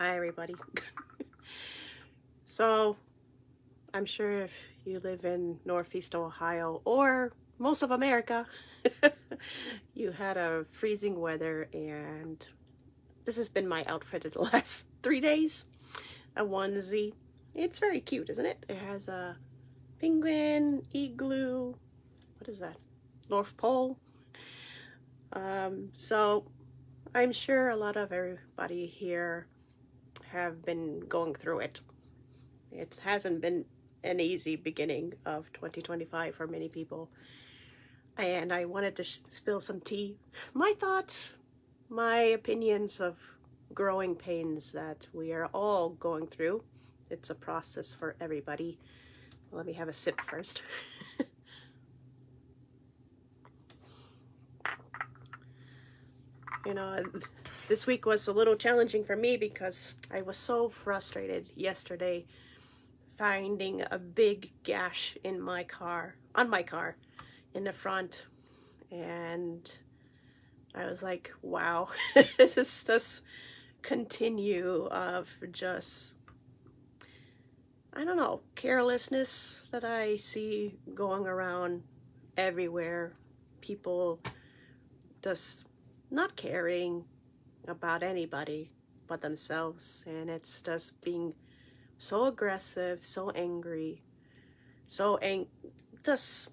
Hi, everybody. So, I'm sure if you live in Northeast Ohio or most of America, you had a freezing weather, and this has been my outfit the last 3 days. A onesie. It's very cute, isn't it? It has a penguin, igloo. What is that? North Pole. So, I'm sure a lot of everybody here have been going through it. It hasn't been an easy beginning of 2025 for many people. And I wanted to spill some tea. My thoughts, my opinions of growing pains that we are all going through. It's a process for everybody. Let me have a sip first. You know, this week was a little challenging for me because I was so frustrated yesterday finding a big gash in my car, on my car, in the front, and I was like, wow, this continue of just, I don't know, carelessness that I see going around everywhere. People just not caring about anybody but themselves, and it's just being so aggressive, so angry, just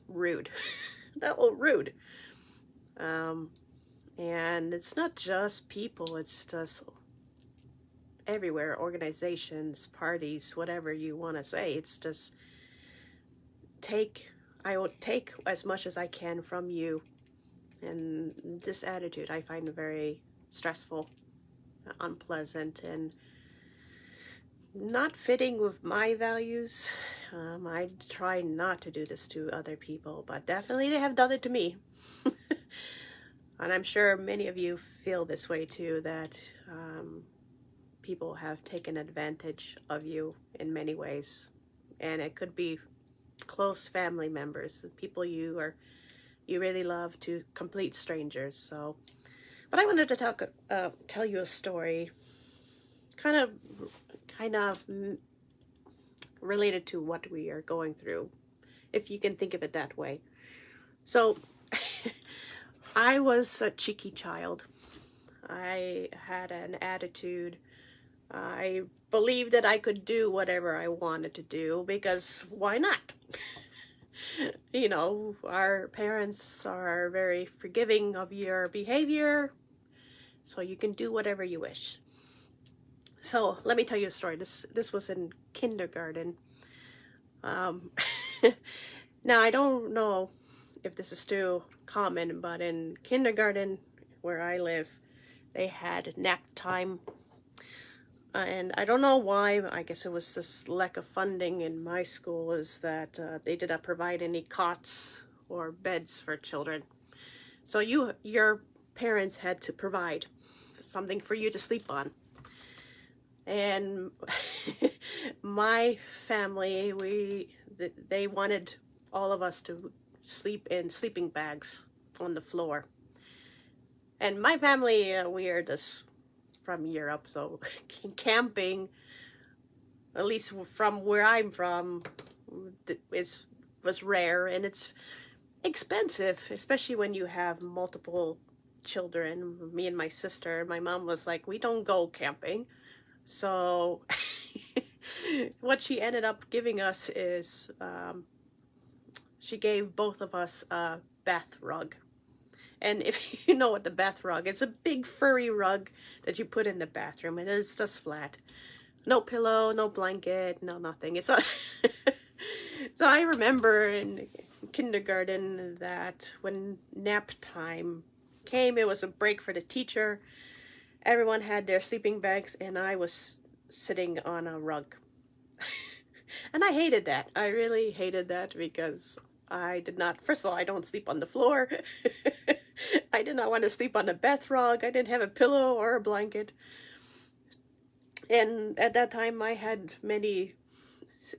rude. That little rude. And it's not just people, it's just everywhere, organizations, parties, whatever you want to say. It's just I will take as much as I can from you. And this attitude I find very stressful, unpleasant, and not fitting with my values. I try not to do this to other people, but definitely they have done it to me. And I'm sure many of you feel this way too, that people have taken advantage of you in many ways. And it could be close family members, people you really love, to complete strangers. So, but I wanted to tell you a story, kind of related to what we are going through, if you can think of it that way. So, I was a cheeky child. I had an attitude. I believed that I could do whatever I wanted to do because why not? You know, our parents are very forgiving of your behavior, so you can do whatever you wish. So let me tell you a story. This was in kindergarten. Now I don't know if this is still common, but in kindergarten where I live, they had nap time. And I don't know why. I guess it was this lack of funding in my school, is that they did not provide any cots or beds for children. So your parents had to provide something for you to sleep on. And my family, they wanted all of us to sleep in sleeping bags on the floor. And my family, we are just from Europe, so camping, at least from where I'm from, was rare, and it's expensive, especially when you have multiple children. Me and my sister, my mom was like, we don't go camping. So what she ended up giving us is she gave both of us a bath rug. And if you know what the bath rug, it's a big furry rug that you put in the bathroom, and it's just flat. No pillow, no blanket, no nothing. It's a So I remember in kindergarten that when nap time came, it was a break for the teacher. Everyone had their sleeping bags, and I was sitting on a rug. And I hated that. I really hated that because I did not, first of all, I don't sleep on the floor. I did not want to sleep on a bath rug. I didn't have a pillow or a blanket. And at that time, I had many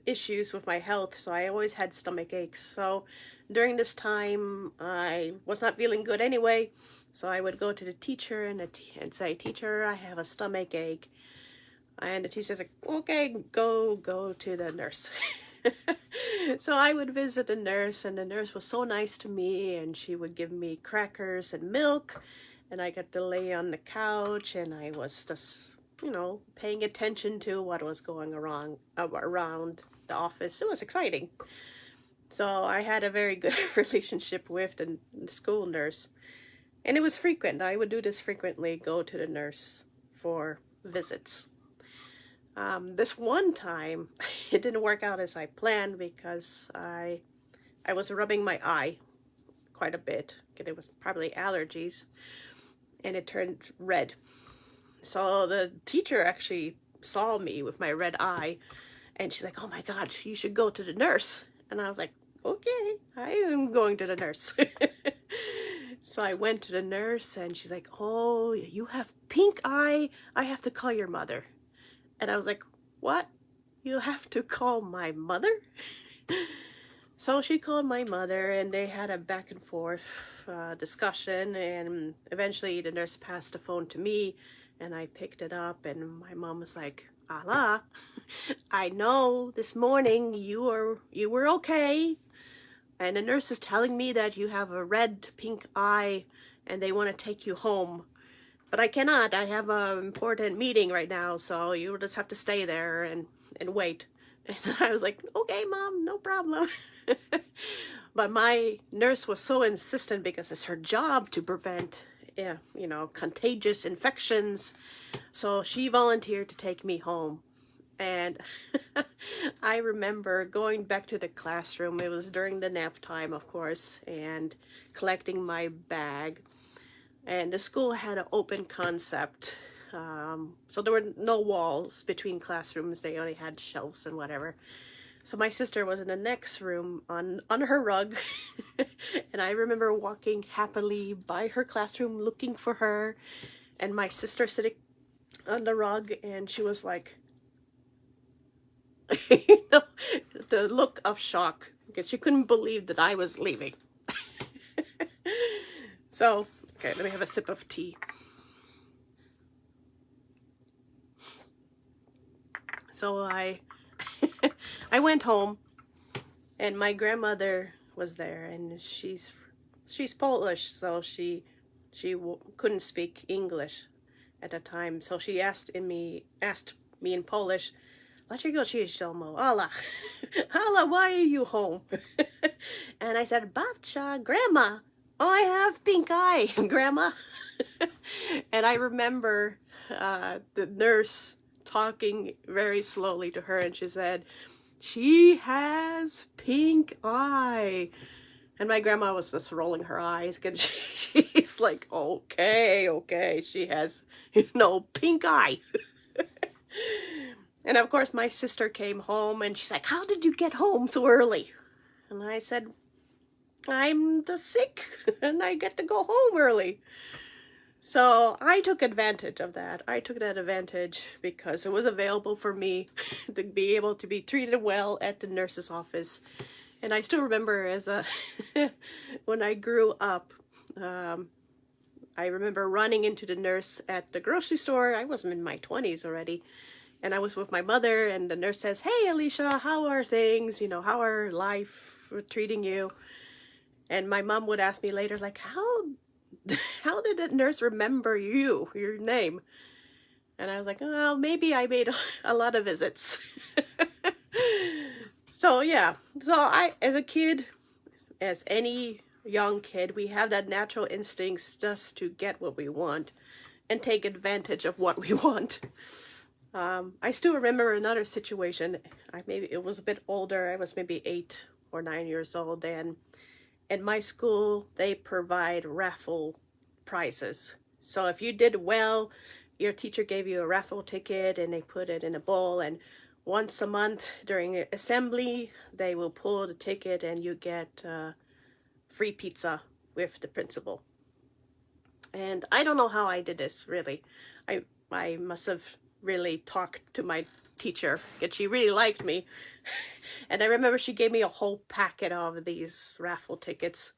issues with my health, so I always had stomach aches. So during this time, I was not feeling good anyway. So I would go to the teacher and say, "Teacher, I have a stomach ache." And the teacher's like, okay, go to the nurse. So I would visit the nurse, and the nurse was so nice to me, and she would give me crackers and milk, and I got to lay on the couch, and I was just, paying attention to what was going around the office. It was exciting. So I had a very good relationship with the school nurse, and it was frequent. I would do this frequently, go to the nurse for visits. This one time, it didn't work out as I planned because I was rubbing my eye quite a bit. It was probably allergies, and it turned red. So the teacher actually saw me with my red eye, and she's like, "Oh my God, you should go to the nurse." And I was like, "Okay, I am going to the nurse." So I went to the nurse, and she's like, "Oh, you have pink eye. I have to call your mother." And I was like, "What? You have to call my mother?" So she called my mother, and they had a back and forth discussion, and eventually the nurse passed the phone to me, and I picked it up, and my mom was like, "Allah, I know this morning you were okay, and the nurse is telling me that you have a red pink eye and they want to take you home. But I cannot. I have an important meeting right now, so you'll just have to stay there and wait." And I was like, "Okay, Mom, no problem." But my nurse was so insistent because it's her job to prevent, contagious infections. So she volunteered to take me home. And I remember going back to the classroom. It was during the nap time, of course, and collecting my bag. And the school had an open concept. So there were no walls between classrooms. They only had shelves and whatever. So my sister was in the next room on her rug. And I remember walking happily by her classroom looking for her. And my sister sitting on the rug, and she was like, the look of shock, because she couldn't believe that I was leaving. So, okay, let me have a sip of tea. So I went home, and my grandmother was there, and she's Polish, so she couldn't speak English at the time. So she asked me in Polish, "Dlaczego przyjeżdżasz domu? Ala, Ala, why are you home?" And I said, "Babcia, Grandma, I have pink eye, Grandma." And I remember the nurse talking very slowly to her, and she said, "She has pink eye." And my grandma was just rolling her eyes, because she's like, okay, she has, pink eye. And of course my sister came home, and she's like, "How did you get home so early?" And I said, "I'm just sick and I get to go home early." So I took advantage of that. I took that advantage because it was available for me to be able to be treated well at the nurse's office. And I still remember when I grew up, I remember running into the nurse at the grocery store. I was in my 20s already. And I was with my mother, and the nurse says, "Hey, Alicia, how are things? How are life treating you?" And my mom would ask me later, like, how did that nurse remember your name? And I was like, "Well, maybe I made a lot of visits." So yeah, so as a kid, as any young kid, we have that natural instincts just to get what we want and take advantage of what we want. I still remember another situation. It was a bit older. I was maybe 8 or 9 years old, and in my school, they provide raffle prizes. So if you did well, your teacher gave you a raffle ticket, and they put it in a bowl, and once a month during assembly, they will pull the ticket, and you get free pizza with the principal. And I don't know how I did this, really. I must have really talked to my teacher, because she really liked me. And I remember she gave me a whole packet of these raffle tickets.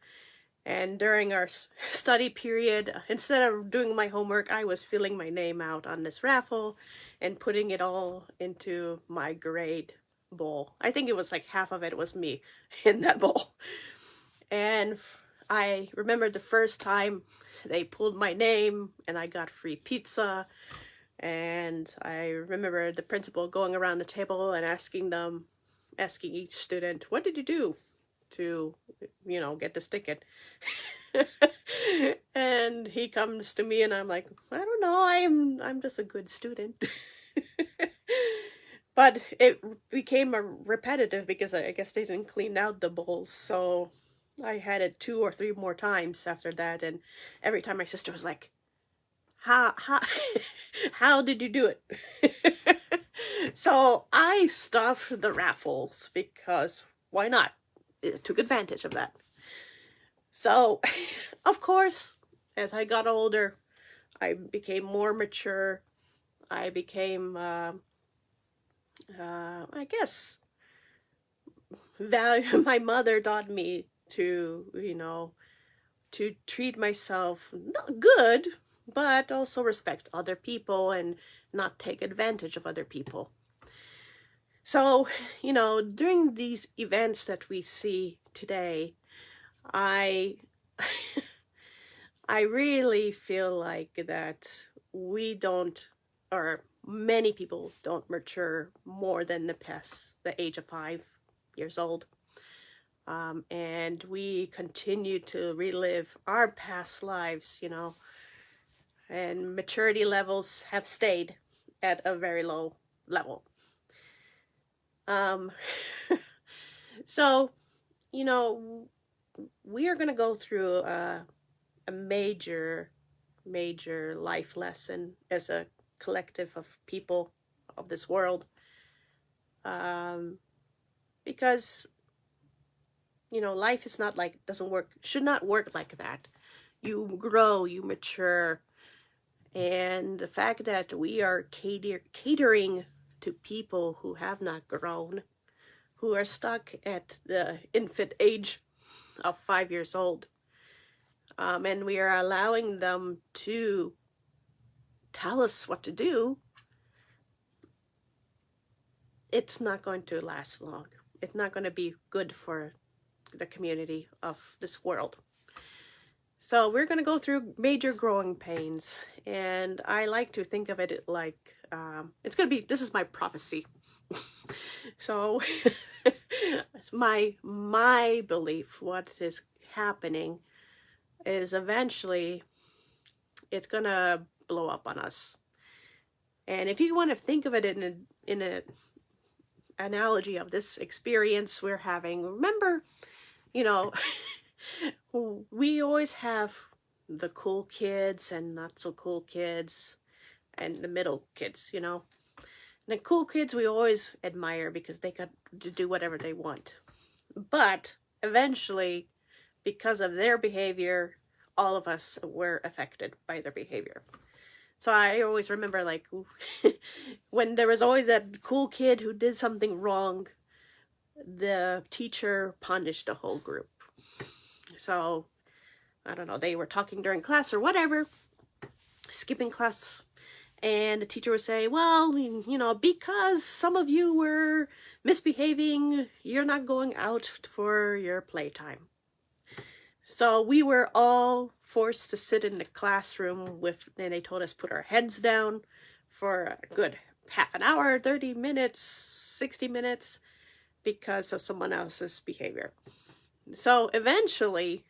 And during our study period, instead of doing my homework, I was filling my name out on this raffle and putting it all into my grade bowl. I think it was like half of it was me in that bowl. And I remember the first time they pulled my name and I got free pizza. And I remember the principal going around the table and asking each student, what did you do to, get this ticket? And he comes to me and I'm like, I don't know, I'm just a good student. But it became a repetitive because I guess they didn't clean out the bowls, so I had it 2 or 3 more times after that, and every time my sister was like, how how did you do it? So I stuffed the raffles because why not? It took advantage of that. So, of course, as I got older, I became more mature. I became, I guess, my mother taught me to, to treat myself not good, but also respect other people and not take advantage of other people. So, during these events that we see today, I I really feel like that we don't, or many people don't mature more than the age of 5 years old. And we continue to relive our past lives, and maturity levels have stayed at a very low level. Um, so, we are going to go through a major life lesson as a collective of people of this world, because life is not like, should not work like that. You grow, you mature, and the fact that we are catering to people who have not grown, who are stuck at the infant age of 5 years old, and we are allowing them to tell us what to do, it's not going to last long. It's not going to be good for the community of this world. So we're going to go through major growing pains, and I like to think of it like, this is my prophecy. So my belief, what is happening is eventually it's going to blow up on us. And if you want to think of it in a analogy of this experience we're having, remember, we always have the cool kids and not so cool kids and the middle kids, And the cool kids we always admire because they got to do whatever they want. But eventually, because of their behavior, all of us were affected by their behavior. So I always remember, like, when there was always that cool kid who did something wrong, the teacher punished the whole group. So, I don't know, they were talking during class or whatever, skipping class, and the teacher would say, well, because some of you were misbehaving, you're not going out for your playtime. So we were all forced to sit in the classroom and they told us put our heads down for a good half an hour, 30 minutes, 60 minutes, because of someone else's behavior. So eventually,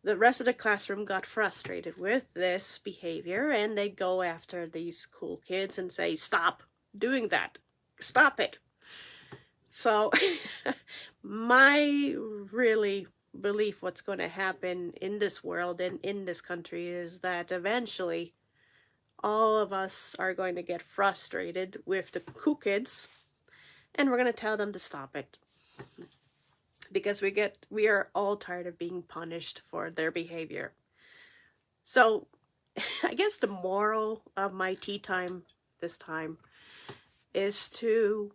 the rest of the classroom got frustrated with this behavior, and they go after these cool kids and say, stop doing that. Stop it. So my really belief what's going to happen in this world and in this country is that eventually all of us are going to get frustrated with the cool kids, and we're going to tell them to stop it, because we are all tired of being punished for their behavior. So I guess the moral of my tea time this time is to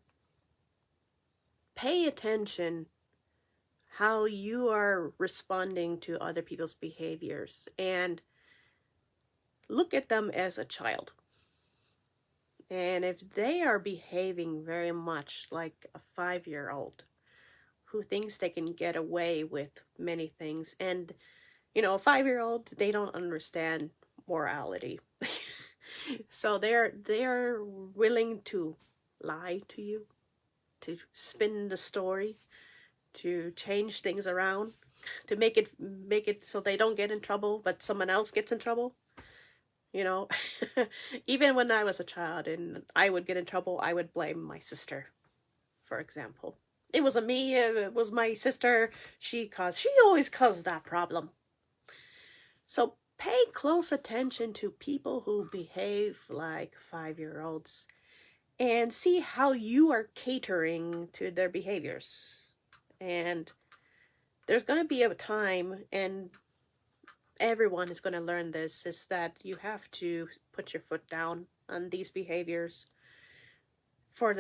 pay attention how you are responding to other people's behaviors, and look at them as a child. And if they are behaving very much like a 5-year-old who thinks they can get away with many things, and a 5-year-old, they don't understand morality. So they're willing to lie to you, to spin the story, to change things around, to make it so they don't get in trouble, but someone else gets in trouble. You know, even when I was a child and I would get in trouble, I would blame my sister, for example. It wasn't me, it was my sister. She always caused that problem. So pay close attention to people who behave like 5-year-olds and see how you are catering to their behaviors. And there's going to be a time, and everyone is going to learn this, is that you have to put your foot down on these behaviors for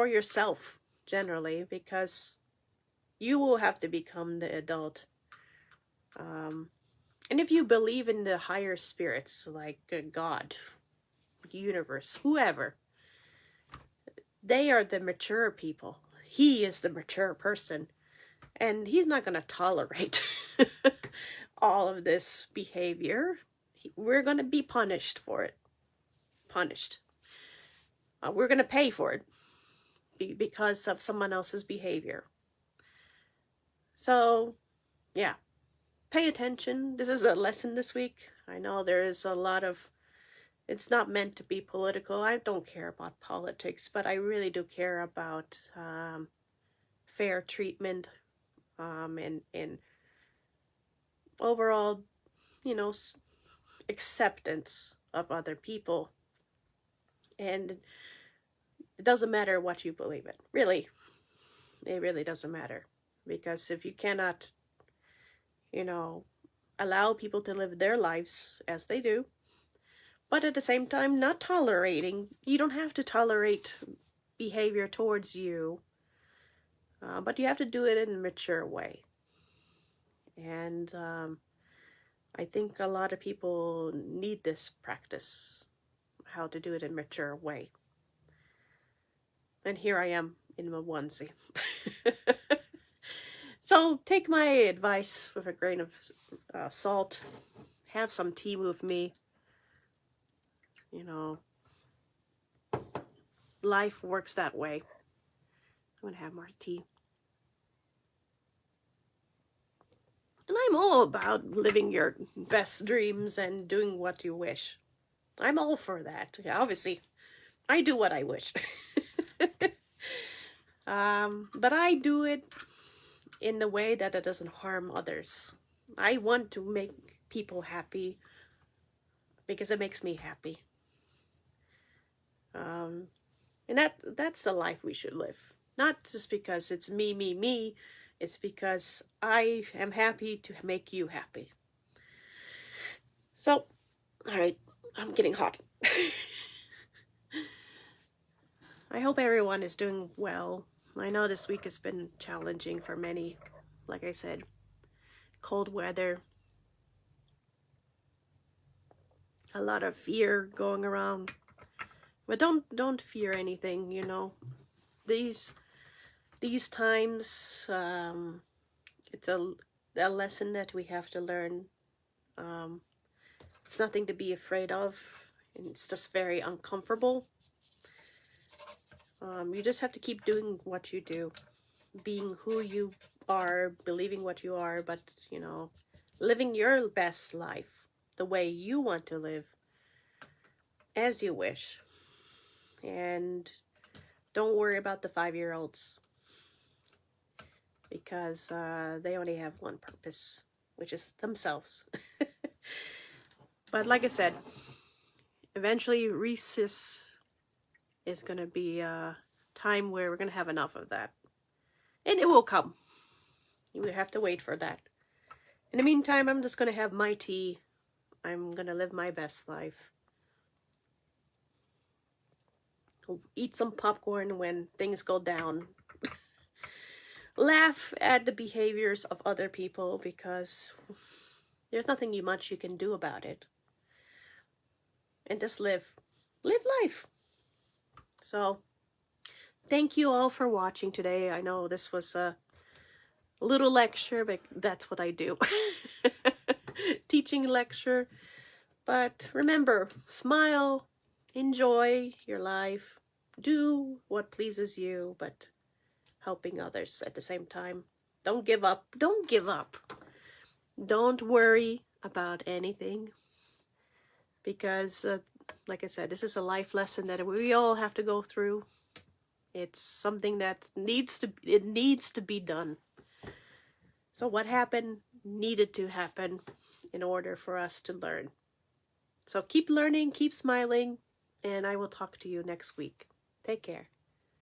yourself generally, because you will have to become the adult. And if you believe in the higher spirits like God, universe, whoever, they are the mature people. He is the mature person, and he's not going to tolerate all of this behavior. We're going to be punished for it. Punished. We're going to pay for it because of someone else's behavior. So, yeah, pay attention. This is a lesson this week. I know there is a lot of, it's not meant to be political. I don't care about politics, but I really do care about fair treatment, and overall, acceptance of other people. And it doesn't matter what you believe in. Really, it really doesn't matter. Because if you cannot, allow people to live their lives as they do, but at the same time not tolerating, you don't have to tolerate behavior towards you, but you have to do it in a mature way. And I think a lot of people need this practice, how to do it in a mature way. And here I am in my onesie. So take my advice with a grain of salt. Have some tea with me. Life works that way. I'm going to have more tea. And I'm all about living your best dreams and doing what you wish. I'm all for that. Obviously, I do what I wish. But I do it in a way that it doesn't harm others. I want to make people happy because it makes me happy. And that's the life we should live. Not just because it's me, me, me. It's because I am happy to make you happy. So, all right, I'm getting hot. I hope everyone is doing well. I know this week has been challenging for many. Like I said, cold weather, a lot of fear going around. But don't fear anything, These times, it's a lesson that we have to learn. It's nothing to be afraid of. It's just very uncomfortable. You just have to keep doing what you do, being who you are, believing what you are, but, living your best life the way you want to live, as you wish. And don't worry about the 5-year-olds, because they only have one purpose, which is themselves. But like I said, eventually recess is going to be a time where we're going to have enough of that. And it will come. You have to wait for that. In the meantime, I'm just going to have my tea. I'm going to live my best life. Eat some popcorn when things go down. laugh at the behaviors of other people, because there's nothing much you can do about it. And just live life. So thank you all for watching today. I know this was a little lecture, but that's what I do. Teaching lecture. But remember, smile, enjoy your life, do what pleases you, but helping others at the same time. Don't give up. Don't give up. Don't worry about anything, because like I said, this is a life lesson that we all have to go through. It's something that needs to be done. So what happened needed to happen in order for us to learn. So keep learning, keep smiling, and I will talk to you next week. Take care.